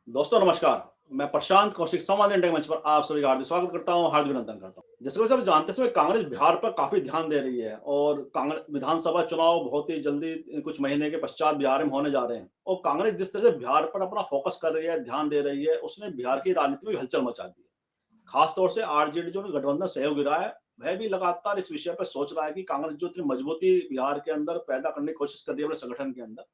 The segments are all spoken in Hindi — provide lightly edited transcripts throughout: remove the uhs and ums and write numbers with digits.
दोस्तों नमस्कार। मैं प्रशांत कौशिक संवाद इंडिया मंच पर आप सभी का हार्दिक स्वागत करता हूं, हार्दिक अभिनंदन करता हूं। जैसे कि सब जानते हैं कांग्रेस बिहार पर काफी ध्यान दे रही है और कांग्रेस विधानसभा चुनाव बहुत ही जल्दी कुछ महीने के पश्चात बिहार में होने जा रहे हैं और कांग्रेस जिस तरह से बिहार पर अपना फोकस कर रही है, ध्यान दे रही है, उसने बिहार की राजनीति में हलचल मचा दी है। खास तौर से आरजेडी जो गठबंधन सहयोग गिरा है, वह भी लगातार इस विषय पर सोच रहा है कि कांग्रेस जो इतनी मजबूती बिहार के अंदर पैदा करने की कोशिश कर रही है अपने संगठन के अंदर,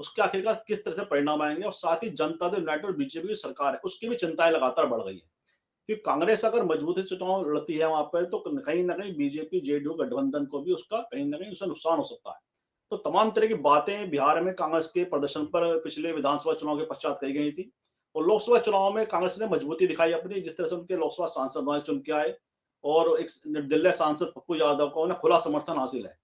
उसके आखिरकार किस तरह से परिणाम आएंगे और साथ ही जनता दल यूनाइटेड और बीजेपी की सरकार है उसकी भी चिंताएं लगातार बढ़ गई है कि कांग्रेस अगर मजबूती से चुनाव लड़ती है वहां पर तो कहीं ना कहीं बीजेपी जेडीयू गठबंधन को भी उसका कहीं ना कहीं उससे नुकसान हो सकता है। तो तमाम तरह की बातें बिहार में कांग्रेस के प्रदर्शन पर पिछले विधानसभा चुनाव के पश्चात कही गई थी और लोकसभा चुनाव में कांग्रेस ने मजबूती दिखाई अपनी, जिस तरह से उनके लोकसभा सांसद वहां चुन के आए और एक निर्दलीय सांसद पप्पू यादव को उन्हें खुला समर्थन हासिल है।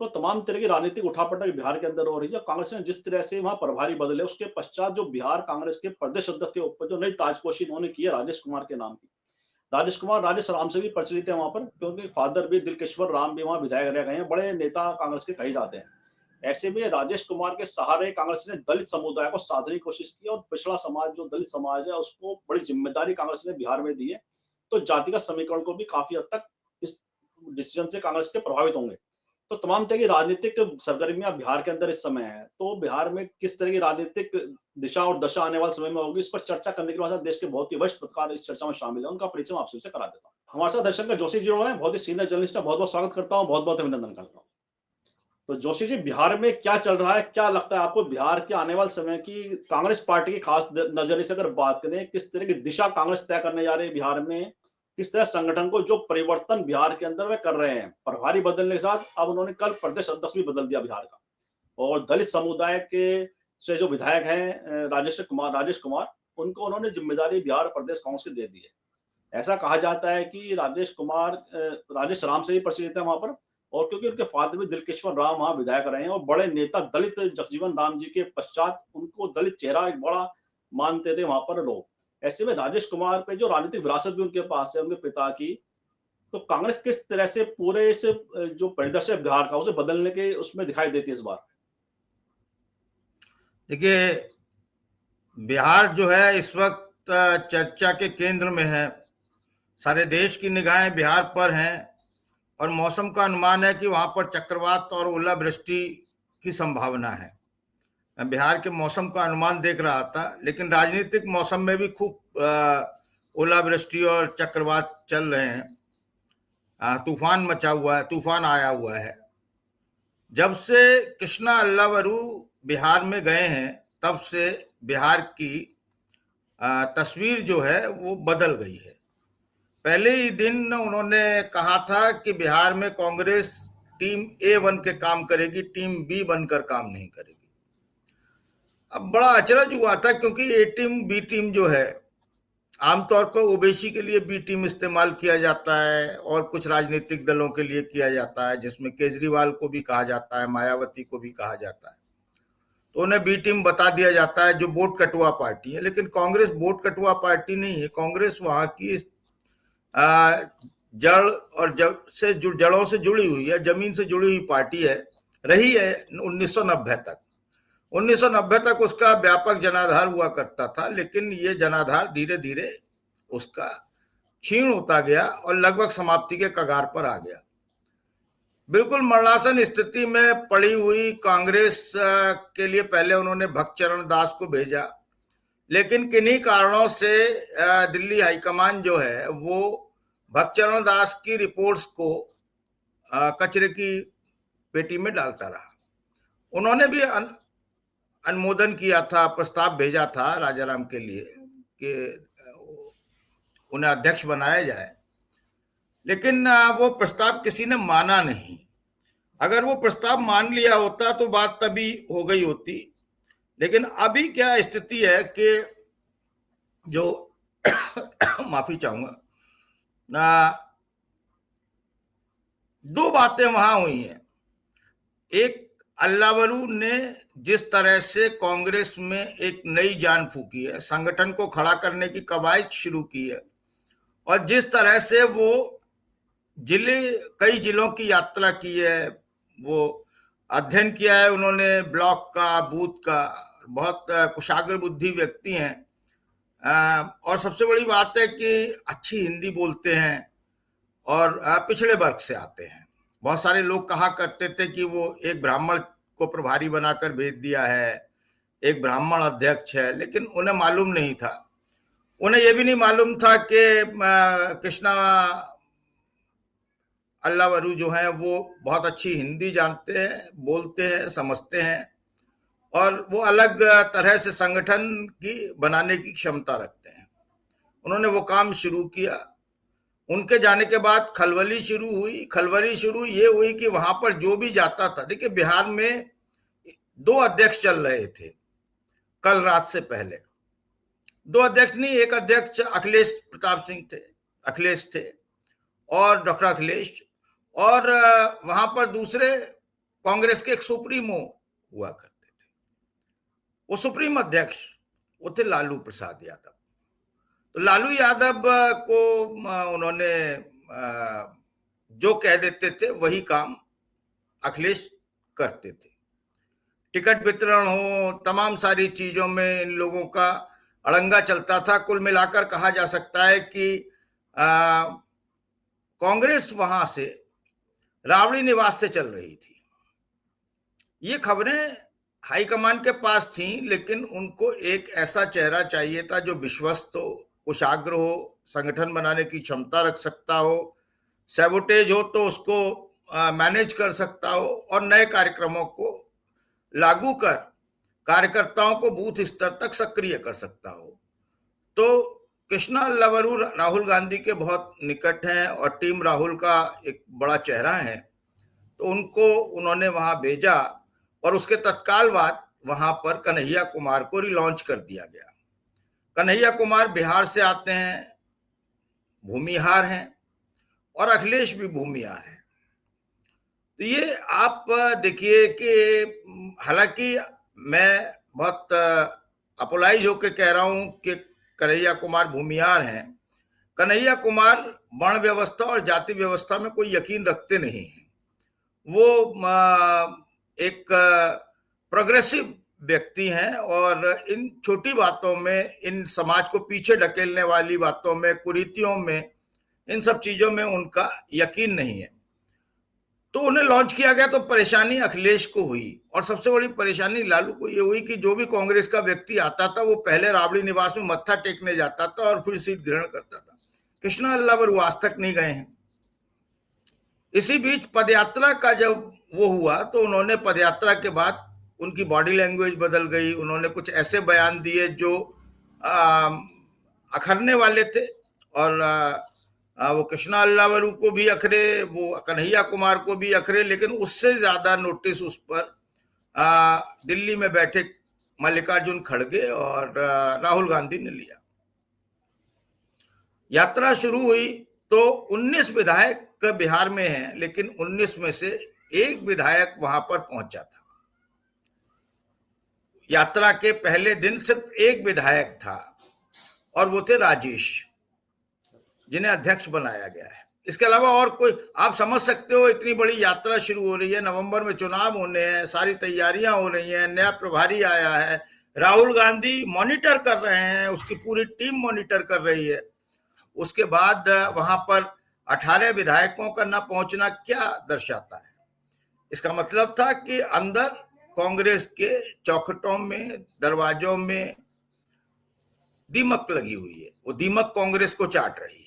तो तमाम तरह की राजनीतिक उठापटक बिहार के अंदर हो रही है। कांग्रेस ने जिस तरह से वहां प्रभारी बदले उसके पश्चात जो बिहार कांग्रेस के प्रदेश अध्यक्ष के ऊपर जो नई ताजपोशी उन्होंने की है राजेश कुमार के नाम की। राजेश कुमार राजेश राम से भी प्रचलित है वहां पर, क्योंकि फादर भी दिलकेश्वर राम भी वहां विधायक रह गए हैं, बड़े नेता कांग्रेस के कहे जाते हैं। ऐसे में राजेश कुमार के सहारे कांग्रेस ने दलित समुदाय को साधने की कोशिश की और पिछड़ा समाज जो दलित समाज है उसको बड़ी जिम्मेदारी कांग्रेस ने बिहार में दी है। तो जातिगत समीकरण को भी काफी हद तक इस डिसीजन से कांग्रेस के प्रभावित होंगे। तो तमाम तरह की राजनीतिक सरगर्मियां बिहार के अंदर इस समय है, तो बिहार में किस तरह की राजनीतिक दिशा और दशा आने वाले समय में होगी, इस पर चर्चा करने के लिए देश के बहुत ही वरिष्ठ पत्रकार इस चर्चा में शामिल है। उनका परिचय आपसे से करा देता हूँ। हमारे साथ हरिशंकर जोशी जी है, बहुत ही सीनियर जर्नलिस्ट है। बहुत बहुत स्वागत करता हूँ, बहुत बहुत अभिनंदन करता हूँ। तो जोशी जी, बिहार में क्या चल रहा है, क्या लगता है आपको बिहार के आने वाले समय की कांग्रेस पार्टी की खास नजरिए से अगर बात करें, किस तरह की दिशा कांग्रेस तय करने जा रही है बिहार में? किस तरह संगठन को जो परिवर्तन बिहार के अंदर वे कर रहे हैं, प्रभारी बदलने के साथ अब उन्होंने कल प्रदेश अध्यक्ष भी बदल दिया बिहार का और दलित समुदाय के से जो विधायक हैं राजेश कुमार उनको उन्होंने जिम्मेदारी बिहार प्रदेश कांग्रेस की दे दी है। ऐसा कहा जाता है कि राजेश कुमार राजेश राम से ही प्रचलित है वहां पर, और क्योंकि उनके फादर भी दिलकेश्वर राम वहां विधायक रहे हैं और बड़े नेता दलित जगजीवन राम जी के पश्चात उनको दलित चेहरा एक बड़ा मानते थे वहां पर लोग। ऐसे में राजेश कुमार पे जो राजनीतिक विरासत भी उनके पास है उनके पिता की, तो कांग्रेस किस तरह से पूरे इस जो परिदृश्य बिहार का उसे बदलने के उसमें दिखाई देती है इस बार? देखिए, बिहार जो है इस वक्त चर्चा के केंद्र में है। सारे देश की निगाहें बिहार पर हैं और मौसम का अनुमान है कि वहां पर चक्रवात और ओलावृष्टि की संभावना है। मैं बिहार के मौसम का अनुमान देख रहा था, लेकिन राजनीतिक मौसम में भी खूब ओलावृष्टि और चक्रवात चल रहे हैं। तूफान मचा हुआ है, तूफान आया हुआ है। जब से कृष्णा अल्लावरू बिहार में गए हैं, तब से बिहार की तस्वीर जो है वो बदल गई है। पहले ही दिन उन्होंने कहा था कि बिहार में कांग्रेस टीम ए बन के काम करेगी, टीम बी बनकर काम नहीं करेगी। अब बड़ा अचरज हुआ था, क्योंकि ए टीम बी टीम जो है, आमतौर पर ओबीसी के लिए बी टीम इस्तेमाल किया जाता है और कुछ राजनीतिक दलों के लिए किया जाता है, जिसमें केजरीवाल को भी कहा जाता है, मायावती को भी कहा जाता है। तो उन्हें बी टीम बता दिया जाता है, जो वोट कटुआ पार्टी है। लेकिन कांग्रेस वोट कटुआ पार्टी नहीं है। कांग्रेस वहां की जड़ और जड़ों से जुड़ी हुई है, जमीन से जुड़ी हुई पार्टी है, रही है 1990 तक। 1990 तक उसका व्यापक जनाधार हुआ करता था, लेकिन ये जनाधार धीरे धीरे उसका क्षीण होता गया और लगभग समाप्ति के कगार पर आ गया। बिल्कुल मरणासन स्थिति में पड़ी हुई कांग्रेस के लिए पहले उन्होंने भक्तचरण दास को भेजा, लेकिन किन्हीं कारणों से दिल्ली हाईकमान जो है वो भक्तचरण दास की रिपोर्ट्स को कचरे की पेटी में डालता रहा। उन्होंने भी अनुमोदन किया था, प्रस्ताव भेजा था राजाराम के लिए कि उन्हें अध्यक्ष बनाया जाए, लेकिन वो प्रस्ताव किसी ने माना नहीं। अगर वो प्रस्ताव मान लिया होता तो बात तभी हो गई होती। लेकिन अभी क्या स्थिति है कि जो माफी चाहूंगा, दो बातें वहां हुई हैं। एक, अल्लावरू ने जिस तरह से कांग्रेस में एक नई जान फूकी है, संगठन को खड़ा करने की कवायद शुरू की है, और जिस तरह से वो कई जिलों की यात्रा की है, वो अध्ययन किया है उन्होंने ब्लॉक का, बूथ का। बहुत कुशाग्र बुद्धि व्यक्ति हैं और सबसे बड़ी बात है कि अच्छी हिंदी बोलते हैं और पिछड़े वर्ग से आते हैं। बहुत सारे लोग कहा करते थे कि वो एक ब्राह्मण को प्रभारी बनाकर भेज दिया है, एक ब्राह्मण अध्यक्ष है, लेकिन उन्हें मालूम नहीं था, उन्हें यह भी नहीं मालूम था कि कृष्णा अल्लावरू जो है वो बहुत अच्छी हिंदी जानते हैं, बोलते हैं, समझते हैं और वो अलग तरह से संगठन की बनाने की क्षमता रखते हैं। उन्होंने वो काम शुरू किया। उनके जाने के बाद खलबली शुरू ये हुई कि वहां पर जो भी जाता था, देखिए बिहार में 2 अध्यक्ष चल रहे थे कल रात से पहले, 2 अध्यक्ष नहीं, एक अध्यक्ष अखिलेश प्रताप सिंह थे, अखिलेश थे और डॉक्टर अखिलेश, और वहां पर दूसरे कांग्रेस के एक सुप्रीमो हुआ करते थे। वो सुप्रीम अध्यक्ष वो थे लालू प्रसाद यादव। तो लालू यादव को उन्होंने जो कह देते थे वही काम अखिलेश करते थे। टिकट वितरण हो, तमाम सारी चीजों में इन लोगों का अड़ंगा चलता था। कुल मिलाकर कहा जा सकता है कि कांग्रेस वहां से राबड़ी निवास से चल रही थी। ये खबरें हाईकमान के पास थी, लेकिन उनको एक ऐसा चेहरा चाहिए था जो विश्वस्त हो, कुशाग्र हो, संगठन बनाने की क्षमता रख सकता हो, सैबोटेज हो तो उसको मैनेज कर सकता हो और नए कार्यक्रमों को लागू कर कार्यकर्ताओं को बूथ स्तर तक सक्रिय कर सकता हो। तो कृष्णा अल्लावरू राहुल गांधी के बहुत निकट हैं और टीम राहुल का एक बड़ा चेहरा है, तो उनको उन्होंने वहां भेजा और उसके तत्काल बाद वहां पर कन्हैया कुमार को रिलॉन्च कर दिया गया। कन्हैया कुमार बिहार से आते हैं, भूमिहार हैं और अखिलेश भी भूमिहार हैं। तो ये आप देखिए कि हालांकि मैं बहुत अपोलाइज होकर कह रहा हूं कि कन्हैया कुमार भूमिहार हैं। कन्हैया कुमार वर्ण व्यवस्था और जाति व्यवस्था में कोई यकीन रखते नहीं हैं। वो एक प्रोग्रेसिव व्यक्ति हैं और इन छोटी बातों में, इन समाज को पीछे ढकेलने वाली बातों में, कुरीतियों में, इन सब चीजों में उनका यकीन नहीं है। तो उन्हें लॉन्च किया गया तो परेशानी अखिलेश को हुई और सबसे बड़ी परेशानी लालू को ये हुई कि जो भी कांग्रेस का व्यक्ति आता था वो पहले राबड़ी निवास में मत्था टेकने जाता था और फिर सीट ग्रहण करता था। कृष्णा अल्लावरू आज तक नहीं गए हैं। इसी बीच पदयात्रा का जब वो हुआ तो उन्होंने पदयात्रा के बाद उनकी बॉडी लैंग्वेज बदल गई। उन्होंने कुछ ऐसे बयान दिए जो अखरने वाले थे और वो कृष्णा अल्लावरू को भी अखरे, वो कन्हैया कुमार को भी अखरे, लेकिन उससे ज्यादा नोटिस उस पर दिल्ली में बैठे मल्लिकार्जुन खड़गे और राहुल गांधी ने लिया। यात्रा शुरू हुई तो 19 विधायक बिहार में हैं, लेकिन 19 में से एक विधायक वहां पर पहुंचा था। यात्रा के पहले दिन सिर्फ एक विधायक था और वो थे राजेश, जिन्हें अध्यक्ष बनाया गया है। इसके अलावा और कोई, आप समझ सकते हो इतनी बड़ी यात्रा शुरू हो रही है, नवंबर में चुनाव होने हैं, सारी तैयारियां हो रही हैं, नया प्रभारी आया है, राहुल गांधी मॉनिटर कर रहे हैं, उसकी पूरी टीम मॉनिटर कर रही है। उसके बाद वहां पर 18 विधायकों का न पहुंचना क्या दर्शाता है? इसका मतलब था कि अंदर कांग्रेस के चौखटों में, दरवाजों में दीमक लगी हुई है, वो दीमक कांग्रेस को चाट रही है।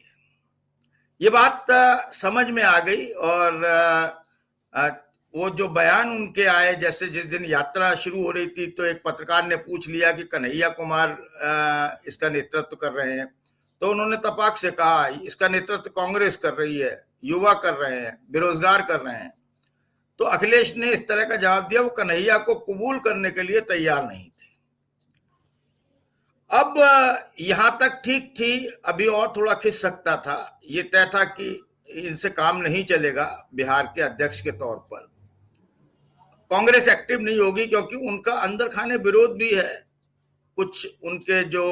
ये बात समझ में आ गई और वो जो बयान उनके आए, जैसे जिस दिन यात्रा शुरू हो रही थी तो एक पत्रकार ने पूछ लिया कि कन्हैया कुमार इसका नेतृत्व कर रहे हैं, तो उन्होंने तपाक से कहा इसका नेतृत्व कांग्रेस कर रही है, युवा कर रहे हैं, बेरोजगार कर रहे हैं। तो अखिलेश ने इस तरह का जवाब दिया, वो कन्हैया को कबूल करने के लिए तैयार नहीं थे। अब यहां तक ठीक थी, अभी और थोड़ा खिंच सकता था। ये तय था कि इनसे काम नहीं चलेगा बिहार के अध्यक्ष के तौर पर। कांग्रेस एक्टिव नहीं होगी क्योंकि उनका अंदर खाने विरोध भी है। कुछ उनके जो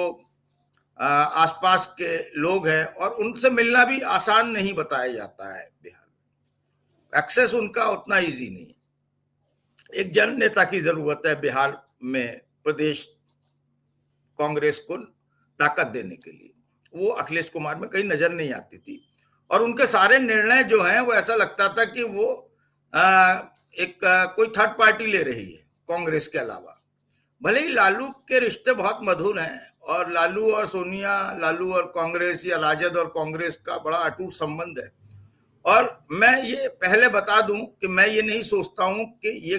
आसपास के लोग हैं और उनसे मिलना भी आसान नहीं बताया जाता है बिहार में। एक्सेस उनका उतना इजी नहीं है। एक जन नेता की जरूरत है बिहार में प्रदेश कांग्रेस को ताकत देने के लिए, वो अखिलेश कुमार में कहीं नजर नहीं आती थी। और उनके सारे निर्णय जो हैं वो ऐसा लगता था कि वो कोई थर्ड पार्टी ले रही है कांग्रेस के अलावा। भले ही लालू के रिश्ते बहुत मधुर हैं और लालू और सोनिया, लालू और कांग्रेस या राजद और कांग्रेस का बड़ा अटूट संबंध है। और मैं ये पहले बता दूं कि मैं ये नहीं सोचता हूं कि ये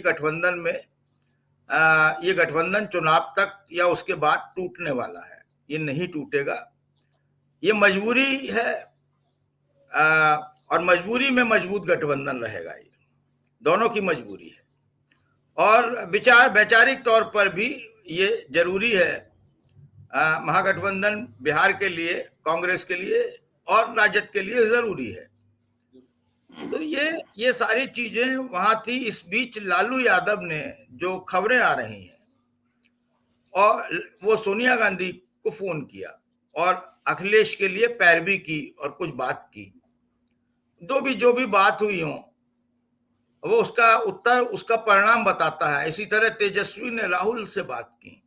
गठबंधन चुनाव तक या उसके बाद टूटने वाला है। ये नहीं टूटेगा, ये मजबूरी है, और मजबूरी में मजबूत गठबंधन रहेगा। ये दोनों की मजबूरी है और वैचारिक तौर पर भी ये जरूरी है। महागठबंधन बिहार के लिए, कांग्रेस के लिए और राजद के लिए जरूरी है। तो ये सारी चीजें वहां थी। इस बीच लालू यादव ने, जो खबरें आ रही हैं, और वो सोनिया गांधी को फोन किया और अखिलेश के लिए पैरवी की और कुछ बात की। जो भी बात हुई हो, वो उसका उत्तर, उसका परिणाम बताता है। इसी तरह तेजस्वी ने राहुल से बात की,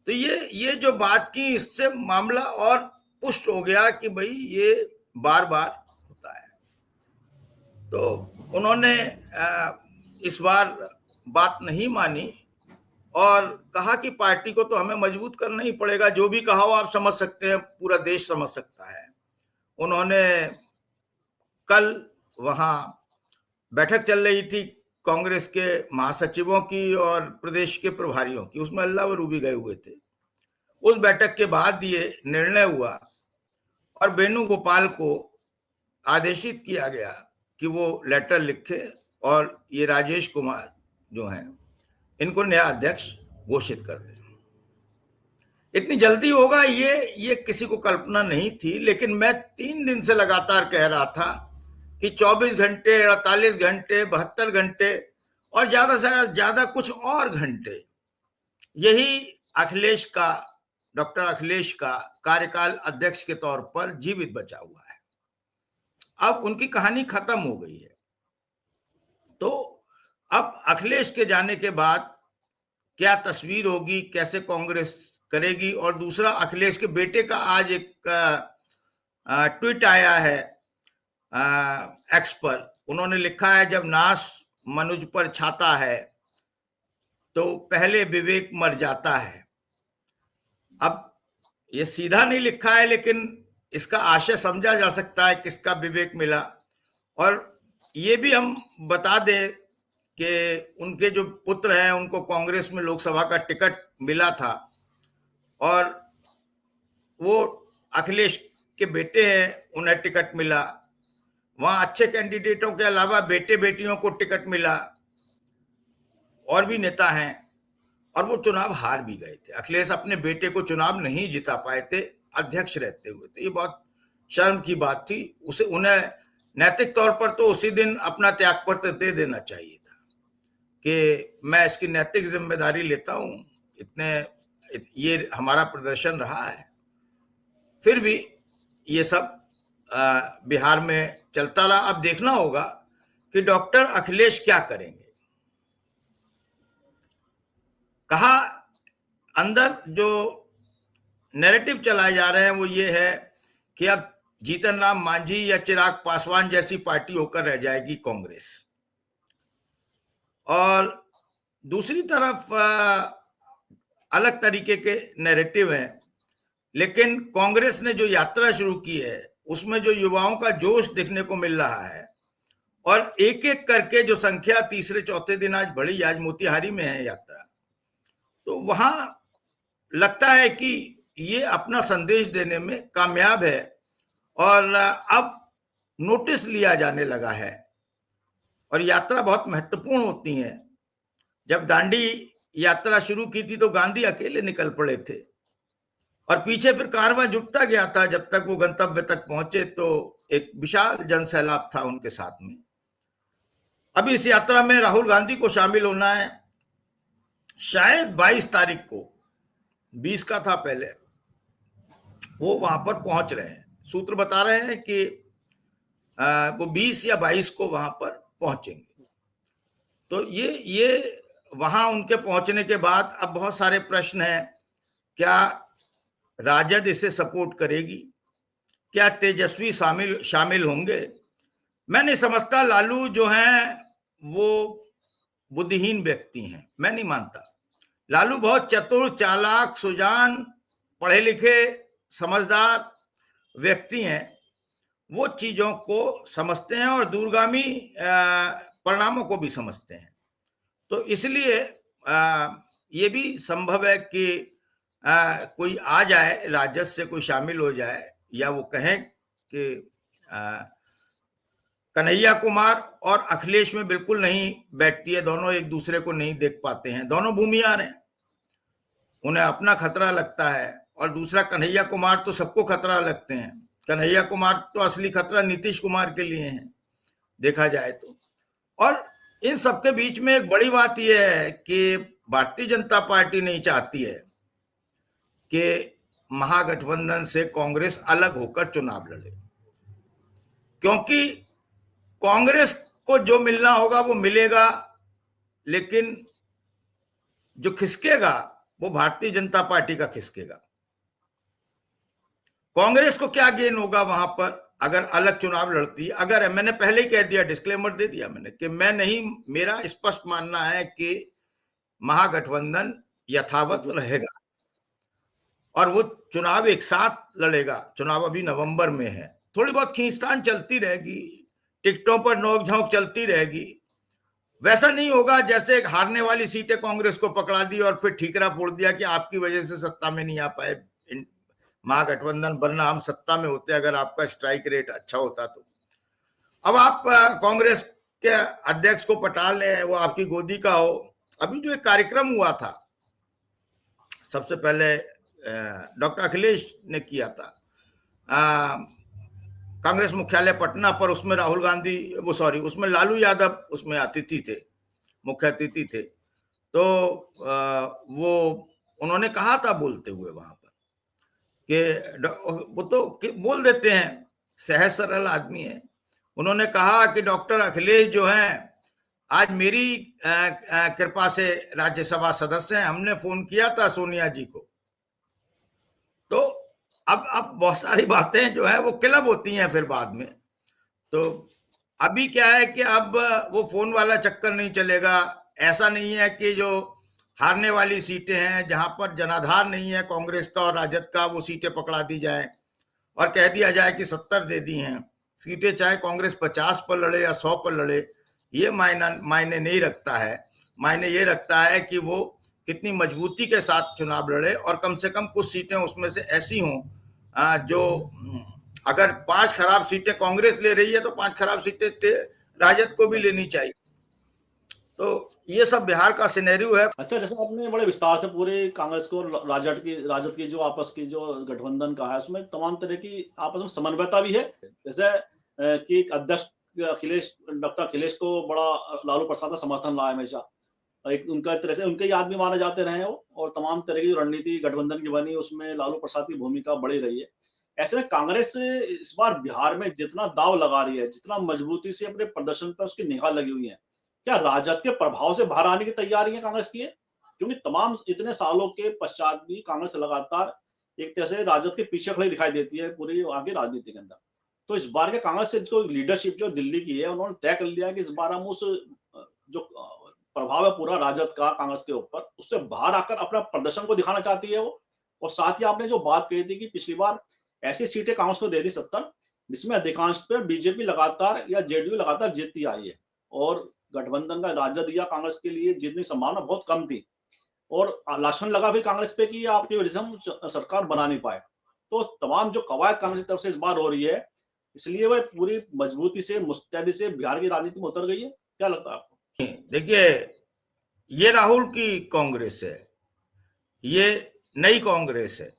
तो ये जो बात की, इससे मामला और पुष्ट हो गया कि भाई ये बार बार होता है। तो उन्होंने इस बार बात नहीं मानी और कहा कि पार्टी को तो हमें मजबूत करना ही पड़ेगा। जो भी कहा हो आप समझ सकते हैं, पूरा देश समझ सकता है। उन्होंने कल वहां बैठक चल रही थी कांग्रेस के महासचिवों की और प्रदेश के प्रभारियों की, उसमें अल्लाह वरू भी गए हुए थे। उस बैठक के बाद ये निर्णय हुआ और वेणुगोपाल को आदेशित किया गया कि वो लेटर लिखे और ये राजेश कुमार जो हैं, इनको नया अध्यक्ष घोषित कर दें। इतनी जल्दी होगा ये किसी को कल्पना नहीं थी, लेकिन मैं 3 दिन से लगातार कह रहा था कि 24 घंटे, 48 घंटे, 72 घंटे और ज्यादा से ज्यादा कुछ और घंटे, यही डॉक्टर अखिलेश का कार्यकाल अध्यक्ष के तौर पर जीवित बचा हुआ है। अब उनकी कहानी खत्म हो गई है। तो अब अखिलेश के जाने के बाद क्या तस्वीर होगी, कैसे कांग्रेस करेगी। और दूसरा, अखिलेश के बेटे का आज एक ट्वीट आया है एक्स पर। उन्होंने लिखा है, जब नाश मनुज पर छाता है तो पहले विवेक मर जाता है। अब ये सीधा नहीं लिखा है, लेकिन इसका आशय समझा जा सकता है किसका विवेक मिला। और ये भी हम बता दें कि उनके जो पुत्र हैं, उनको कांग्रेस में लोकसभा का टिकट मिला था और वो अखिलेश के बेटे हैं, उन्हें टिकट मिला। वहां अच्छे कैंडिडेटों के अलावा बेटे बेटियों को टिकट मिला, और भी नेता हैं, और वो चुनाव हार भी गए थे। अखिलेश अपने बेटे को चुनाव नहीं जिता पाए थे अध्यक्ष रहते हुए। तो ये बहुत शर्म की बात थी। उन्हें नैतिक तौर पर तो उसी दिन अपना त्यागपत्र दे देना चाहिए था कि मैं इसकी नैतिक जिम्मेदारी लेता हूं, ये हमारा प्रदर्शन रहा है। फिर भी ये सब बिहार में चलता रहा। अब देखना होगा कि डॉक्टर अखिलेश क्या करेंगे। कहा अंदर जो नैरेटिव चलाए जा रहे हैं वो ये है कि अब जीतन राम मांझी या चिराग पासवान जैसी पार्टी होकर रह जाएगी कांग्रेस। और दूसरी तरफ अलग तरीके के नैरेटिव हैं। लेकिन कांग्रेस ने जो यात्रा शुरू की है, उसमें जो युवाओं का जोश देखने को मिल रहा है, और एक एक करके जो संख्या तीसरे चौथे दिन आज बढ़ी, आज मोतिहारी में है यात्रा, तो वहां लगता है कि ये अपना संदेश देने में कामयाब है और अब नोटिस लिया जाने लगा है। और यात्रा बहुत महत्वपूर्ण होती है। जब दांडी यात्रा शुरू की थी तो गांधी अकेले निकल पड़े थे और पीछे फिर कारवां जुटता गया था। जब तक वो गंतव्य तक पहुंचे तो एक विशाल जनसैलाब था उनके साथ में। अभी इस यात्रा में राहुल गांधी को शामिल होना है। शायद 22 तारीख को, 20 का था पहले, वो वहां पर पहुंच रहे हैं। सूत्र बता रहे हैं कि वो 20 या 22 को वहां पर पहुंचेंगे। तो ये वहां उनके पहुंचने के बाद अब बहुत सारे प्रश्न हैं। क्या राजद इसे सपोर्ट करेगी? क्या तेजस्वी शामिल होंगे? मैं नहीं समझता। लालू जो हैं वो बुद्धिहीन व्यक्ति हैं, मैं नहीं मानता। लालू बहुत चतुर, चालाक, सुजान, पढ़े लिखे, समझदार व्यक्ति हैं। वो चीजों को समझते हैं और दूरगामी परिणामों को भी समझते हैं। तो इसलिए ये भी संभव है कि कोई आ जाए, राजद से कोई शामिल हो जाए, या वो कहें कि कन्हैया कुमार और अखिलेश में बिल्कुल नहीं बैठती है, दोनों एक दूसरे को नहीं देख पाते हैं, दोनों भूमिहार हैं, उन्हें अपना खतरा लगता है। और दूसरा, कन्हैया कुमार तो सबको खतरा लगते हैं। कन्हैया कुमार तो असली खतरा नीतीश कुमार के लिए है, देखा जाए तो। और इन सबके बीच में एक बड़ी बात यह है कि भारतीय जनता पार्टी नहीं चाहती है कि महागठबंधन से कांग्रेस अलग होकर चुनाव लड़े, क्योंकि कांग्रेस को जो मिलना होगा वो मिलेगा, लेकिन जो खिसकेगा वो भारतीय जनता पार्टी का खिसकेगा। कांग्रेस को क्या गेन होगा वहां पर अगर अलग चुनाव लड़ती? अगर मैंने पहले ही कह दिया, डिस्क्लेमर दे दिया मैंने कि मैं नहीं, मेरा स्पष्ट मानना है कि महागठबंधन यथावत रहेगा और वो चुनाव एक साथ लड़ेगा। चुनाव अभी नवंबर में है, थोड़ी बहुत खींचतान चलती रहेगी, टिकटों पर नोकझोंक चलती रहेगी। वैसा नहीं होगा जैसे हारने वाली सीटें कांग्रेस को पकड़ा दी और फिर ठीकरा फोड़ दिया कि आपकी वजह से सत्ता में नहीं आ पाए महागठबंधन, वरना हम सत्ता में होते अगर आपका स्ट्राइक रेट अच्छा होता तो। अब आप कांग्रेस के अध्यक्ष को पटा लें, वो आपकी गोदी का हो। अभी जो एक कार्यक्रम हुआ था, सबसे पहले डॉक्टर अखिलेश ने किया था कांग्रेस मुख्यालय पटना पर, उसमें राहुल गांधी, उसमें लालू यादव उसमें अतिथि थे, मुख्य अतिथि थे। तो वो उन्होंने कहा था बोलते हुए वहां पर कि वो तो बोल देते हैं, सहज सरल आदमी है। उन्होंने कहा कि डॉक्टर अखिलेश जो हैं आज मेरी कृपा से राज्यसभा सदस्य हैं, हमने फोन किया था सोनिया जी को। तो अब बहुत सारी बातें जो है वो क्लब होती हैं फिर बाद में। तो अभी क्या है कि अब वो फोन वाला चक्कर नहीं चलेगा। ऐसा नहीं है कि जो हारने वाली सीटें हैं जहां पर जनाधार नहीं है कांग्रेस का और राजद का, वो सीटें पकड़ा दी जाए और कह दिया जाए कि 70 दे दी हैं सीटें, चाहे कांग्रेस 50 पर लड़े या 100 पर लड़े, ये मायने नहीं रखता है। मायने ये रखता है कि वो कितनी मजबूती के साथ चुनाव लड़े और कम से कम कुछ सीटें उसमें से ऐसी हों जो, अगर 5 खराब सीटें कांग्रेस ले रही है तो 5 खराब सीटें राजद को भी लेनी चाहिए। तो ये सब बिहार का सिनेरियो है। अच्छा, जैसे आपने बड़े विस्तार से पूरे कांग्रेस को राजद की जो आपस की जो गठबंधन का है, उसमें तमाम तरह की आपस में समन्वयता भी है। जैसे कि अध्यक्ष डॉक्टर अखिलेश को बड़ा लालू प्रसाद का समर्थन रहा है हमेशा, एक उनका तरह से उनके ही आदमी माने जाते रहे हो, और तमाम तरह की जो रणनीति गठबंधन की बनी उसमें लालू प्रसाद की भूमिका बड़ी रही है। ऐसे में कांग्रेस इस बार बिहार में जितना दाव लगा रही है, जितना मजबूती से अपने प्रदर्शन पर उसकी निगाह लगी हुई है, क्या राजद के प्रभाव से बाहर आने की तैयारी है कांग्रेस की है? क्योंकि तमाम इतने सालों के पश्चात भी कांग्रेस लगातार एक तरह से राजद के पीछे खड़ी दिखाई देती है पूरी आगे राजनीति के अंदर। तो इस बार के कांग्रेस से जो लीडरशिप जो दिल्ली की है, उन्होंने तय कर लिया कि इस बार हम उस जो प्रभाव है पूरा राजद का कांग्रेस के ऊपर, उससे बाहर आकर अपना प्रदर्शन को दिखाना चाहती है वो। और साथ ही आपने जो बात कही थी कि पिछली बार ऐसी सीटें कांग्रेस को दे दी 70, जिसमें अधिकांश पे बीजेपी लगातार या जेडीयू लगातार जीतती आई है, और गठबंधन का राजद या कांग्रेस के लिए जीतने की संभावना बहुत कम थी, और लाछन लगा फिर कांग्रेस पे कि आपकी वजह से हम सरकार बना नहीं पाए। तो तमाम जो कवायद कांग्रेस की तरफ से इस बार हो रही है, इसलिए वह पूरी मजबूती से, मुस्तैदी से बिहार की राजनीति में उतर गई है। क्या लगता है आपको? देखिए, ये राहुल की कांग्रेस है, ये नई कांग्रेस है,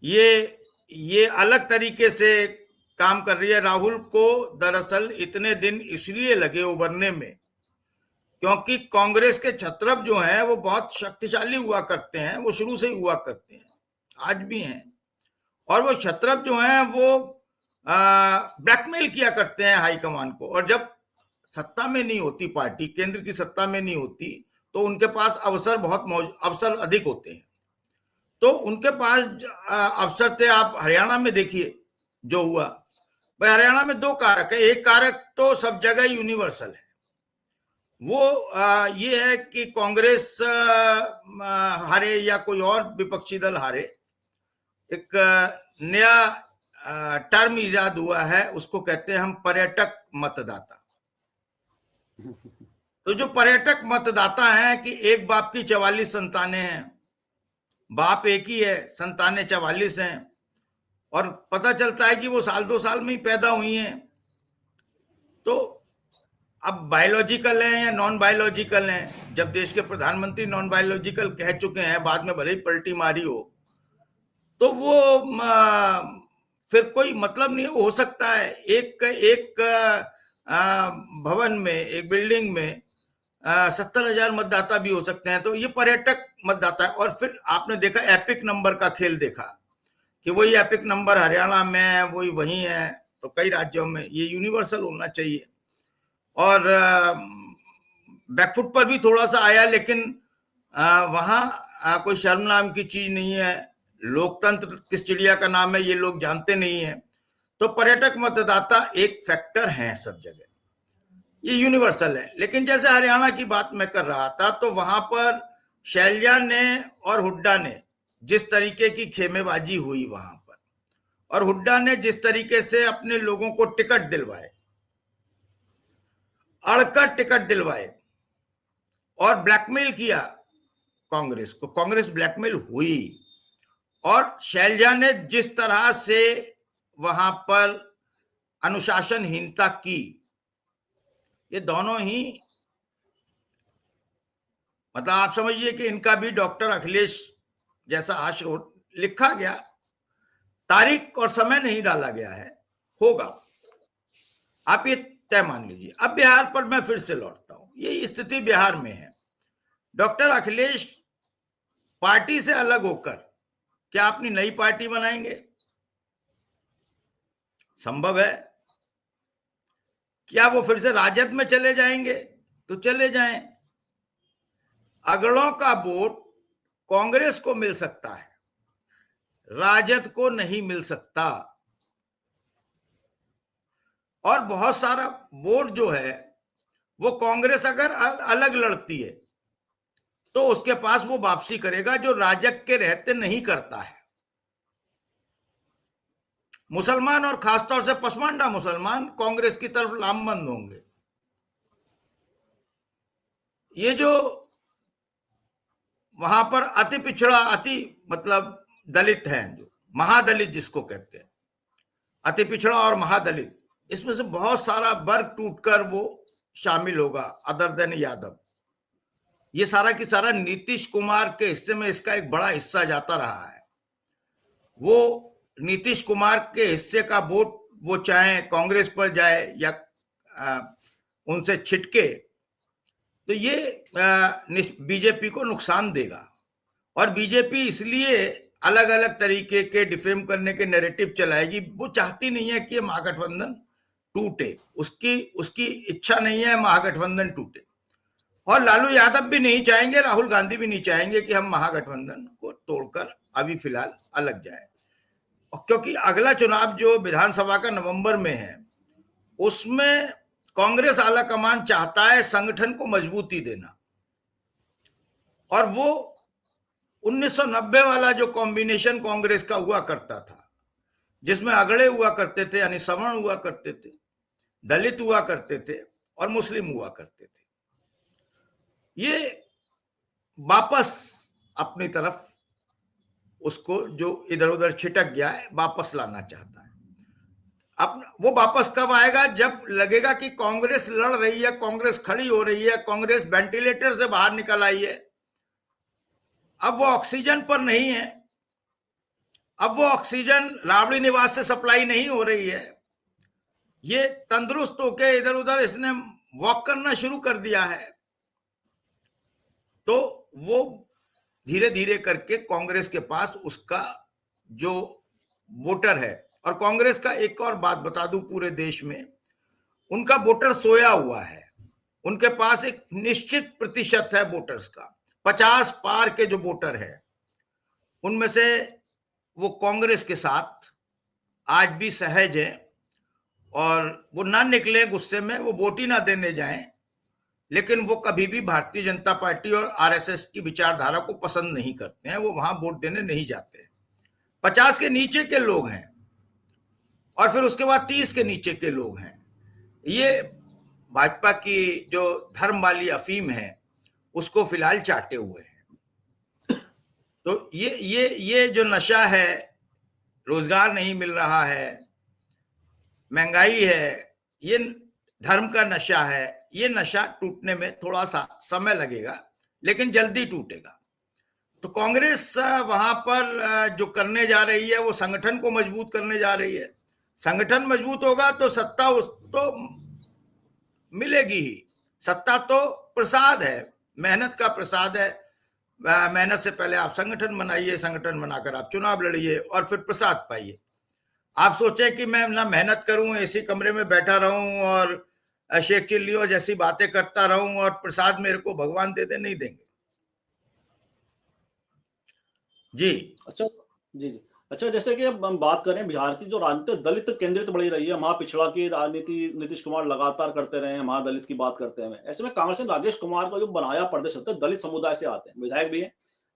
ये अलग तरीके से काम कर रही है। राहुल को दरअसल इतने दिन इसलिए लगे उभरने में क्योंकि कांग्रेस के छत्रप जो हैं वो बहुत शक्तिशाली हुआ करते हैं, वो शुरू से ही हुआ करते हैं, आज भी हैं। और वो छत्रप जो हैं वो ब्लैकमेल किया करते हैं हाईकमान को, और जब सत्ता में नहीं होती पार्टी, केंद्र की सत्ता में नहीं होती, तो उनके पास अवसर अधिक होते हैं। तो उनके पास अवसर थे। आप हरियाणा में देखिए जो हुआ भाई, हरियाणा में दो कारक है। एक कारक तो सब जगह यूनिवर्सल है, वो ये है कि कांग्रेस हारे या कोई और विपक्षी दल हारे, एक नया टर्म इजाद हुआ है, उसको कहते हैं हम पर्यटक मतदाता। तो जो पर्यटक मतदाता हैं कि एक बाप की 44 संतानें हैं, बाप एक ही है, संतानें 44 हैं, और पता चलता है कि वो साल 2 साल में ही पैदा हुई हैं। तो अब बायोलॉजिकल हैं या नॉन बायोलॉजिकल हैं, जब देश के प्रधानमंत्री नॉन बायोलॉजिकल कह चुके हैं, बाद में भले ही पलटी मारी हो, तो वो फिर कोई मतलब नहीं हो सकता है। एक भवन में, एक बिल्डिंग में 70,000 मतदाता भी हो सकते हैं। तो ये पर्यटक मतदाता है। और फिर आपने देखा एपिक नंबर का खेल देखा कि वही एपिक नंबर हरियाणा में है, वही वही है, तो कई राज्यों में ये यूनिवर्सल होना चाहिए। और बैकफुट पर भी थोड़ा सा आया, लेकिन वहां कोई शर्म नाम की चीज नहीं है। लोकतंत्र किस चिड़िया का नाम है ये लोग जानते नहीं है। तो पर्यटक मतदाता एक फैक्टर है सब जगह, ये यूनिवर्सल है। लेकिन जैसे हरियाणा की बात मैं कर रहा था, तो वहां पर शैलजा ने और हुड्डा ने जिस तरीके की खेमेबाजी हुई वहां पर, और हुड्डा ने जिस तरीके से अपने लोगों को टिकट दिलवाए, अड़कर टिकट दिलवाए और ब्लैकमेल किया कांग्रेस को, कांग्रेस ब्लैकमेल हुई। और शैलजा ने जिस तरह से वहां पर अनुशासनहीनता की, ये दोनों ही, मतलब आप समझिए कि इनका भी डॉक्टर अखिलेश जैसा आश्रय लिखा गया, तारीख और समय नहीं डाला गया है, होगा, आप ये तय मान लीजिए। अब बिहार पर मैं फिर से लौटता हूं, ये स्थिति बिहार में है। डॉक्टर अखिलेश पार्टी से अलग होकर क्या अपनी नई पार्टी बनाएंगे? संभव है। क्या वो फिर से राजद में चले जाएंगे? तो चले जाएं। अगड़ों का वोट कांग्रेस को मिल सकता है, राजद को नहीं मिल सकता। और बहुत सारा वोट जो है वो कांग्रेस अगर अलग लड़ती है तो उसके पास वो वापसी करेगा, जो राजग के रहते नहीं करता है। मुसलमान और खासतौर से पसमांडा मुसलमान कांग्रेस की तरफ लामबंद होंगे। ये जो वहां पर अति पिछड़ा, अति मतलब दलित हैं, जो महादलित जिसको कहते हैं, अति पिछड़ा और महादलित, इसमें से बहुत सारा वर्ग टूटकर वो शामिल होगा अदर देन यादव। ये सारा की सारा नीतीश कुमार के हिस्से में इसका एक बड़ा हिस्सा जाता रहा है। वो नीतीश कुमार के हिस्से का वोट वो चाहे कांग्रेस पर जाए या उनसे छिटके, तो ये बीजेपी को नुकसान देगा। और बीजेपी इसलिए अलग अलग तरीके के डिफेम करने के नैरेटिव चलाएगी। वो चाहती नहीं है कि ये महागठबंधन टूटे, उसकी इच्छा नहीं है महागठबंधन टूटे। और लालू यादव भी नहीं चाहेंगे, राहुल गांधी भी नहीं चाहेंगे कि हम महागठबंधन को तोड़कर अभी फिलहाल अलग जाए। क्योंकि अगला चुनाव जो विधानसभा का नवंबर में है, उसमें कांग्रेस आला कमान चाहता है संगठन को मजबूती देना। और वो 1990 वाला जो कॉम्बिनेशन कांग्रेस का हुआ करता था, जिसमें अगड़े हुआ करते थे, यानी सवर्ण हुआ करते थे, दलित हुआ करते थे और मुस्लिम हुआ करते थे, ये वापस अपनी तरफ उसको जो इधर उधर छिटक गया है वापस लाना चाहता है। अब वो वापस कब आएगा? जब लगेगा कि कांग्रेस लड़ रही है, कांग्रेस खड़ी हो रही है, कांग्रेस वेंटिलेटर से बाहर निकल आई है, अब वो ऑक्सीजन पर नहीं है, अब वो ऑक्सीजन राबड़ी निवास से सप्लाई नहीं हो रही है, ये तंदुरुस्त होके इधर उधर इसने वॉक करना शुरू कर दिया है, तो वो धीरे धीरे करके कांग्रेस के पास उसका जो वोटर है, और कांग्रेस का एक और बात बता दूं, पूरे देश में उनका वोटर सोया हुआ है। उनके पास एक निश्चित प्रतिशत है वोटर्स का, 50 पार के जो वोटर है उनमें से वो कांग्रेस के साथ आज भी सहज है और वो ना निकले गुस्से में, वो वोट ही ना देने जाएं, लेकिन वो कभी भी भारतीय जनता पार्टी और आरएसएस की विचारधारा को पसंद नहीं करते हैं, वो वहां वोट देने नहीं जाते। 50 के नीचे के लोग हैं और फिर उसके बाद 30 के नीचे के लोग हैं। ये भाजपा की जो धर्म वाली अफीम है उसको फिलहाल चाटे हुए हैं। तो ये जो नशा है, रोजगार नहीं मिल रहा है, महंगाई है, ये धर्म का नशा है, ये नशा टूटने में थोड़ा सा समय लगेगा लेकिन जल्दी टूटेगा। तो कांग्रेस वहां पर जो करने जा रही है वो संगठन को मजबूत करने जा रही है। संगठन मजबूत होगा तो सत्ता उस तो मिलेगी ही। सत्ता तो प्रसाद है, मेहनत का प्रसाद है। मेहनत से पहले आप संगठन बनाइए, संगठन बनाकर आप चुनाव लड़िए और फिर प्रसाद पाइए। आप सोचें कि मैं ना मेहनत करूं, एसी कमरे में बैठा रहूं और शेख चिल्लियों जैसी बातें करता रहूं और प्रसाद मेरे को भगवान दे दे, नहीं देंगे जी। अच्छा जी जी। अच्छा, जैसे कि अब हम बात करें बिहार की, जो राजनीति दलित केंद्रित बढ़ी रही है, महापिछड़ा की राजनीति नीतीश कुमार लगातार करते रहे हैं, महादलित की बात करते हैं। ऐसे में कांग्रेस ने राजेश कुमार को जो बनाया प्रदेश अध्यक्ष, दलित समुदाय से आते हैं, विधायक भी हैं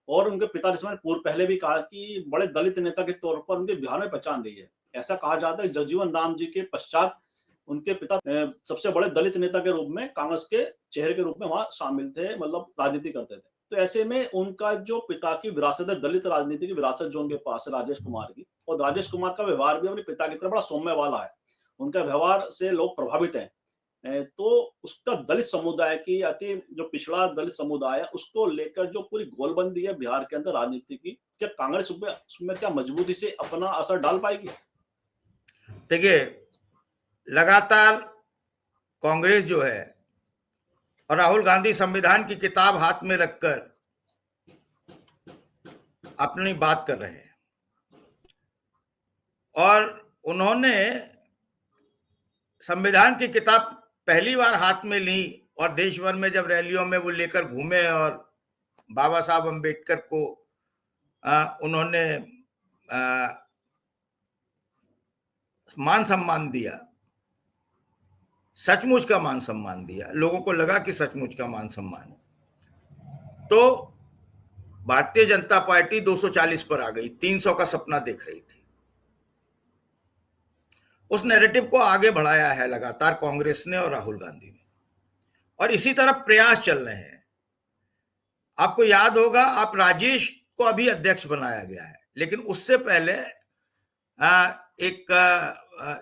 और उनके पिता, जिसमें पूर्व पहले भी कहा कि बड़े दलित नेता के तौर पर उनके बिहार में पहचान रही है। ऐसा कहा जाता है जगजीवन राम जी के पश्चात उनके पिता सबसे बड़े दलित नेता के रूप में, कांग्रेस के चेहरे के रूप में वहां शामिल थे, मतलब राजनीति करते थे। तो ऐसे में उनका जो पिता की विरासत है, दलित राजनीति की विरासत जो उनके पास है राजेश कुमार की, और राजेश कुमार का व्यवहार भी अपने पिता की तरह बड़ा सौम्य वाला है। उनका व्यवहार से लोग प्रभावित हैं। तो उसका दलित समुदाय की, अति जो पिछड़ा दलित समुदाय है, उसको लेकर जो पूरी गोलबंदी है बिहार के अंदर राजनीति की, क्या कांग्रेस उसमें क्या मजबूती से अपना असर डाल पाएगी? देखिए, लगातार कांग्रेस जो है और राहुल गांधी संविधान की किताब हाथ में रखकर अपनी बात कर रहे हैं और उन्होंने संविधान की किताब पहली बार हाथ में ली और देश भर में जब रैलियों में वो लेकर घूमे और बाबा साहब अम्बेडकर को उन्होंने मान सम्मान दिया, सचमुच का मान सम्मान दिया, लोगों को लगा कि सचमुच का मान सम्मान। तो भारतीय जनता पार्टी 240 पर आ गई, 300 का सपना देख रही थी। उस नैरेटिव को आगे बढ़ाया है लगातार कांग्रेस ने और राहुल गांधी ने, और इसी तरह प्रयास चल रहे हैं। आपको याद होगा, आप राजेश को अभी अध्यक्ष बनाया गया है, लेकिन उससे पहले एक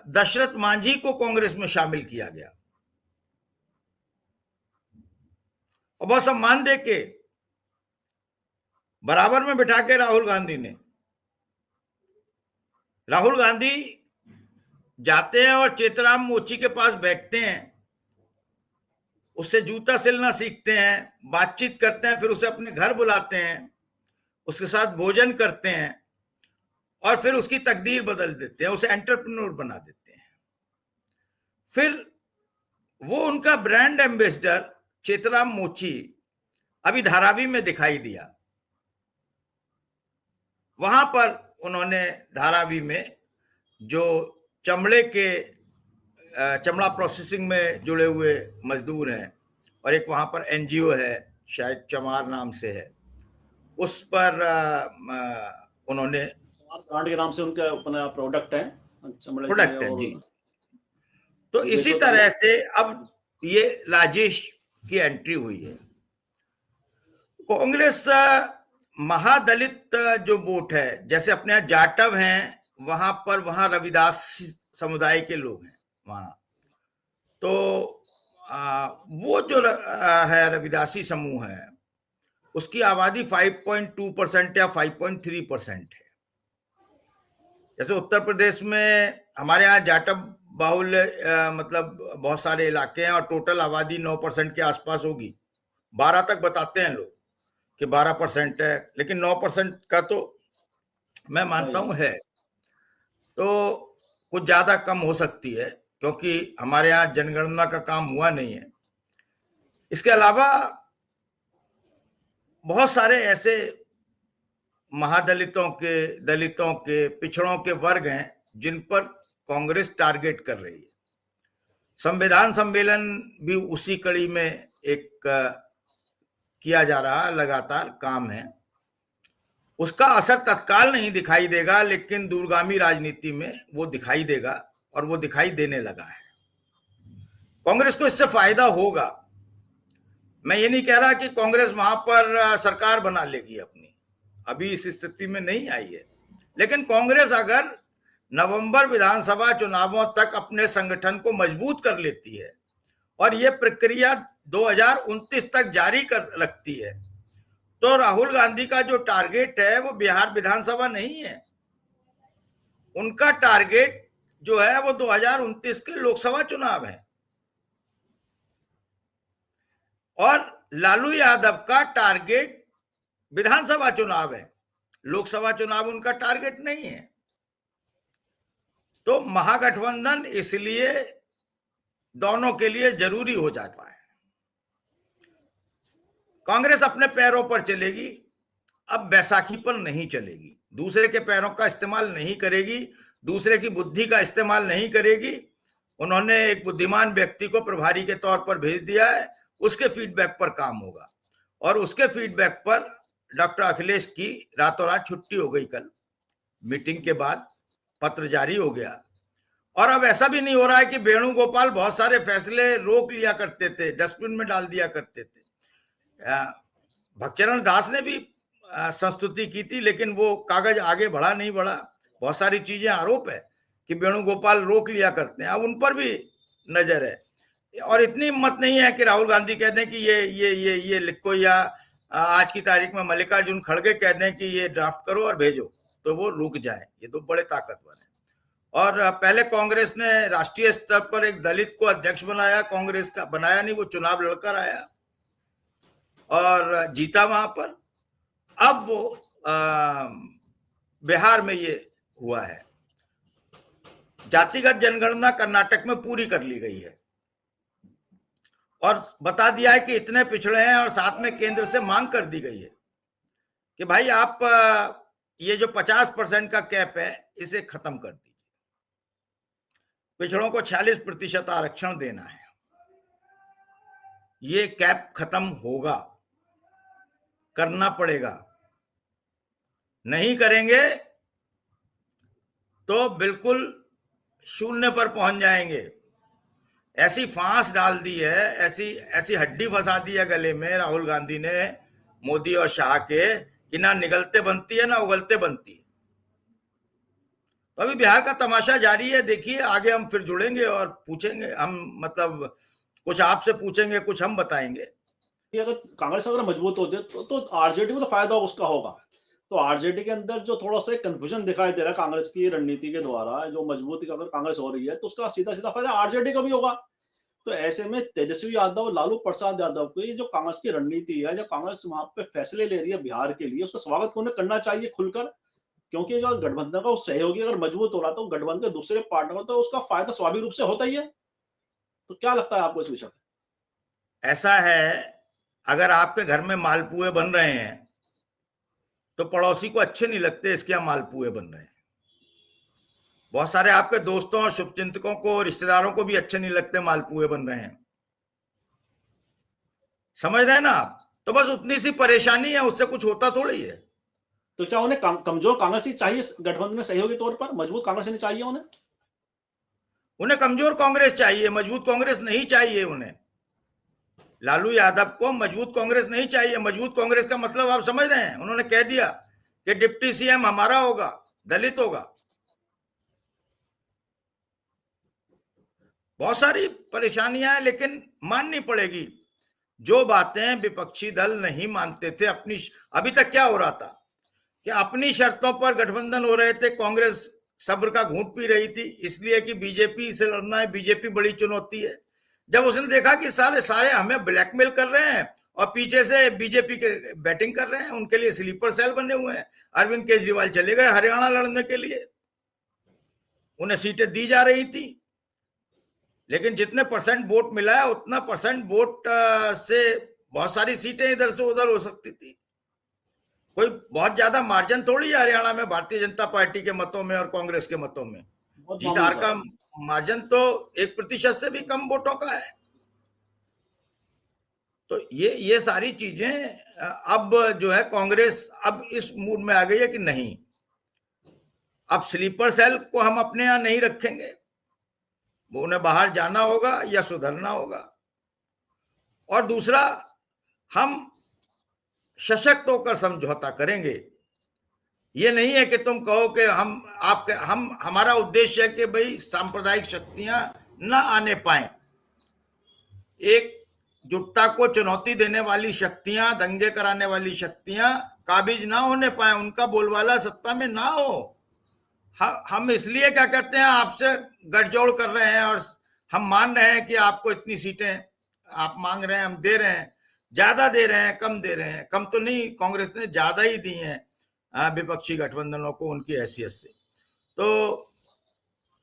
दशरथ मांझी को कांग्रेस में शामिल किया गया और बहुत सम्मान देके बराबर में बिठा के राहुल गांधी जाते हैं और चेतराम मोची के पास बैठते हैं, उससे जूता सिलना सीखते हैं, बातचीत करते हैं, फिर उसे अपने घर बुलाते हैं, उसके साथ भोजन करते हैं और फिर उसकी तकदीर बदल देते हैं, उसे एंटरप्रेन्योर बना देते हैं। फिर वो उनका ब्रांड एम्बेसडर चेतराम मोची अभी धारावी में दिखाई दिया। वहां पर उन्होंने धारावी में जो चमड़ा प्रोसेसिंग में जुड़े हुए मजदूर हैं और एक वहां पर एनजीओ है, शायद चमार नाम से है, उस पर उन्होंने ब्रांड के नाम से उनका अपना प्रोडक्ट है जी। तो इसी तरह से अब ये राजेश की एंट्री हुई है। कांग्रेस महादलित जो वोट है, जैसे अपने यहाँ जाटव हैं, वहां रविदास समुदाय के लोग हैं वहां, तो वो जो है रविदासी समूह है, उसकी आबादी 5.2% या 5.3% है। जैसे उत्तर प्रदेश में हमारे यहाँ जाटव बाहुल्य मतलब बहुत सारे इलाके हैं और टोटल आबादी 9% के आसपास होगी। 12 तक बताते हैं लोग कि 12% है, लेकिन 9% का तो मैं मानता हूं है। तो कुछ ज्यादा कम हो सकती है क्योंकि हमारे यहाँ जनगणना का काम हुआ नहीं है। इसके अलावा बहुत सारे ऐसे महादलितों के, दलितों के, पिछड़ों के वर्ग हैं जिन पर कांग्रेस टारगेट कर रही है। संविधान सम्मेलन भी उसी कड़ी में एक किया जा रहा लगातार काम है। उसका असर तत्काल नहीं दिखाई देगा, लेकिन दूरगामी राजनीति में वो दिखाई देगा और वो दिखाई देने लगा है। कांग्रेस को इससे फायदा होगा। मैं ये नहीं कह रहा कि कांग्रेस वहां पर सरकार बना लेगी अपनी, अभी इस स्थिति में नहीं आई है, लेकिन कांग्रेस अगर नवंबर विधानसभा चुनावों तक अपने संगठन को मजबूत कर लेती है और ये प्रक्रिया 2029 तक जारी कर रखती है, तो राहुल गांधी का जो टारगेट है वो बिहार विधानसभा नहीं है। उनका टारगेट जो है वो 2029 के लोकसभा चुनाव है और लालू यादव का टारगेट विधानसभा चुनाव है, लोकसभा चुनाव उनका टारगेट नहीं है। तो महागठबंधन इसलिए दोनों के लिए जरूरी हो जाता है। कांग्रेस अपने पैरों पर चलेगी, अब बैसाखी पर नहीं चलेगी, दूसरे के पैरों का इस्तेमाल नहीं करेगी, दूसरे की बुद्धि का इस्तेमाल नहीं करेगी। उन्होंने एक बुद्धिमान व्यक्ति को प्रभारी के तौर पर भेज दिया है, उसके फीडबैक पर काम होगा और उसके फीडबैक पर डॉक्टर अखिलेश की रातों रात छुट्टी हो गई। कल मीटिंग के बाद पत्र जारी हो गया और अब ऐसा भी नहीं हो रहा है कि वेणुगोपाल बहुत सारे फैसले रोक लिया करते थे, डस्टबिन में डाल दिया करते थे। भक्तचरण दास ने भी संस्तुति की थी, लेकिन वो कागज आगे बढ़ा नहीं बढ़ा। बहुत सारी चीजें आरोप है कि वेणुगोपाल रोक लिया करते हैं, अब उन पर भी नजर है। और इतनी हिम्मत नहीं है कि राहुल गांधी कह दें कि ये लिखो, या आज की तारीख में मल्लिकार्जुन खड़गे कह दें कि ये ड्राफ्ट करो और भेजो, तो वो रुक जाए। ये तो बड़े ताकतवर है। और पहले कांग्रेस ने राष्ट्रीय स्तर पर एक दलित को अध्यक्ष बनाया, कांग्रेस का बनाया नहीं, वो चुनाव लड़कर आया और जीता वहां पर। अब वो बिहार में ये हुआ है। जातिगत जनगणना कर्नाटक में पूरी कर ली गई है और बता दिया है कि इतने पिछड़े हैं और साथ में केंद्र से मांग कर दी गई है कि भाई आप ये जो 50% का कैप है इसे खत्म कर दीजिए, पिछड़ों को 46% आरक्षण देना है। ये कैप खत्म होगा, करना पड़ेगा। नहीं करेंगे तो बिल्कुल शून्य पर पहुंच जाएंगे। ऐसी फांस डाल दी है, ऐसी हड्डी फंसा दी है गले में राहुल गांधी ने मोदी और शाह के, कि ना निगलते बनती है ना उगलते बनती है। तो अभी बिहार का तमाशा जारी है। देखिए आगे हम फिर जुड़ेंगे और पूछेंगे, हम मतलब कुछ आपसे पूछेंगे, कुछ हम बताएंगे। अगर कांग्रेस अगर मजबूत होती है तो आरजेडी को तो फायदा उसका होगा। तो आरजेडी के अंदर जो थोड़ा सा कंफ्यूजन दिखाई दे रहा है कांग्रेस की रणनीति के द्वारा, जो मजबूती अगर कांग्रेस हो रही है तो उसका सीधा सीधा फायदा आरजेडी को भी होगा। तो ऐसे में तेजस्वी यादव, लालू प्रसाद यादव की जो कांग्रेस की रणनीति है, जो कांग्रेस वहां पे फैसले ले रही है बिहार के लिए, उसका स्वागत उन्हें करना चाहिए खुलकर। क्योंकि जो गठबंधन का सहयोगी अगर मजबूत हो रहा तो गठबंधन के दूसरे पार्टनर, तो उसका फायदा स्वाभाविक रूप से होता ही है। तो क्या लगता है आपको इस विषय में? ऐसा है, अगर आपके घर में मालपुए बन रहे हैं तो पड़ोसी को अच्छे नहीं लगते इसके यहाँ मालपुए बन रहे हैं। बहुत सारे आपके दोस्तों और शुभचिंतकों को, रिश्तेदारों को भी अच्छे नहीं लगते मालपुए बन रहे हैं। समझ रहे हैं ना आप? तो बस उतनी सी परेशानी है, उससे कुछ होता थोड़ी है। तो क्या उन्हें कमजोर कांग्रेस ही चाहिए गठबंधन में सहयोगी तौर पर? मजबूत कांग्रेस नहीं चाहिए उन्हें कमजोर कांग्रेस चाहिए, मजबूत कांग्रेस नहीं चाहिए उन्हें। लालू यादव को मजबूत कांग्रेस नहीं चाहिए। मजबूत कांग्रेस का मतलब आप समझ रहे हैं? उन्होंने कह दिया कि डिप्टी सीएम हमारा होगा, दलित होगा। बहुत सारी परेशानियां हैं, लेकिन माननी पड़ेगी। जो बातें विपक्षी दल नहीं मानते थे अपनी, अभी तक क्या हो रहा था कि अपनी शर्तों पर गठबंधन हो रहे थे, कांग्रेस सब्र का घूंट पी रही थी, इसलिए कि बीजेपी से लड़ना है, बीजेपी बड़ी चुनौती है। जब उसने देखा कि सारे हमें ब्लैकमेल कर रहे हैं और पीछे से बीजेपी के बैटिंग कर रहे हैं, उनके लिए स्लीपर सेल बने हुए हैं। अरविंद केजरीवाल चले गए हरियाणा लड़ने के लिए, उन्हें सीटें दी जा रही थी, लेकिन जितने परसेंट वोट मिला है उतना परसेंट वोट से बहुत सारी सीटें इधर से उधर हो सकती थी। कोई बहुत ज्यादा मार्जिन थोड़ी है हरियाणा में भारतीय जनता पार्टी के मतों में और कांग्रेस के मतों में। बहुत जीत मामूली हार सा का है। मार्जिन तो 1% से भी कम वोटों का है। तो ये सारी चीजें अब जो है कांग्रेस अब इस मूड में आ गई है कि नहीं, अब स्लीपर सेल को हम अपने यहां नहीं रखेंगे, वो उन्हें बाहर जाना होगा या सुधरना होगा। और दूसरा, हम सशक्त होकर समझौता करेंगे। ये नहीं है कि तुम कहो कि हम हमारा उद्देश्य है कि भाई सांप्रदायिक शक्तियां न आने पाए, एकजुटता को चुनौती देने वाली शक्तियां, दंगे कराने वाली शक्तियां काबिज ना होने पाए, उनका बोलबाला सत्ता में ना हो। हम इसलिए क्या कहते हैं, आपसे गठजोड़ कर रहे हैं और हम मान रहे हैं कि आपको इतनी सीटें आप मांग रहे हैं, हम दे रहे हैं, ज्यादा दे रहे हैं, कम दे रहे हैं। कम तो नहीं, कांग्रेस ने ज्यादा ही दी हैं विपक्षी गठबंधनों को उनकी हैसियत से। तो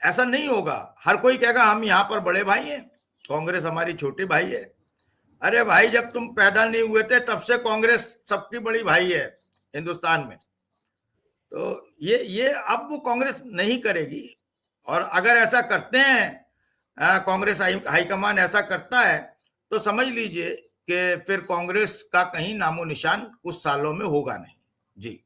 ऐसा नहीं होगा, हर कोई कहेगा हम यहाँ पर बड़े भाई हैं, कांग्रेस हमारी छोटी भाई है। अरे भाई, जब तुम पैदा नहीं हुए थे तब से कांग्रेस सबकी बड़ी भाई है हिंदुस्तान में। तो ये अब वो कांग्रेस नहीं करेगी। और अगर ऐसा करते हैं, कांग्रेस हाईकमान ऐसा करता है, तो समझ लीजिए कि फिर कांग्रेस का कहीं नामो निशान कुछ सालों में होगा नहीं। जी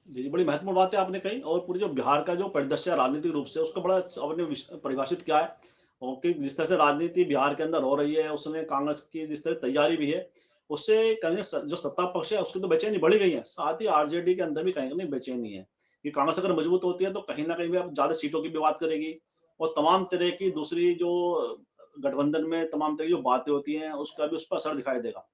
जी, बड़ी महत्वपूर्ण बात है आपने कही। और पूरी जो बिहार का जो परिदृश्य है राजनीतिक रूप से, उसको बड़ा आपने परिभाषित किया है। और कि जिस तरह से राजनीति बिहार के अंदर हो रही है, उसने कांग्रेस की जिस तरह तैयारी भी है, उससे कहीं जो सत्ता पक्ष है उसकी तो बेचैनी बढ़ी गई है, साथ ही आरजेडी के अंदर भी कहीं ना कहीं बेचैनी है कि कांग्रेस अगर मजबूत होती है तो कहीं ना कहीं भी अब ज्यादा सीटों की भी बात करेगी, और तमाम तरह की दूसरी जो गठबंधन में तमाम तरह की जो बातें होती हैं उसका भी उस पर असर दिखाई देगा।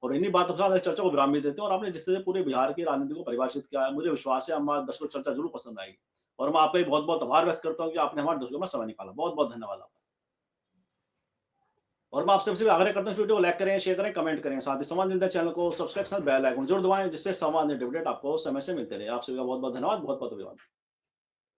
और इन्हीं बातों के साथ इस चर्चा को विराम भी देते हैं। और आपने जिस तरह से पूरे बिहार की राजनीति को परिभाषित किया है, मुझे विश्वास है हमारे दर्शकों को चर्चा जरूर पसंद आएगी। और मैं आपका भी बहुत बहुत आभार व्यक्त करता हूँ कि आपने हमारे दर्शकों में समय निकाला। बहुत बहुत धन्यवाद आपका। और मैं आपसे आग्रह करता हूँ इस वीडियो को लाइक करें, शेयर करें, कमेंट करें, साथ ही संवाद इंडिया चैनल को सब्सक्राइब, साथ बेल आइकन जरूर दबाएं, जिससे संवाद अपडेट आपको समय से मिलते रहे। आप सभी का बहुत बहुत धन्यवाद, बहुत बहुत अभिवादन।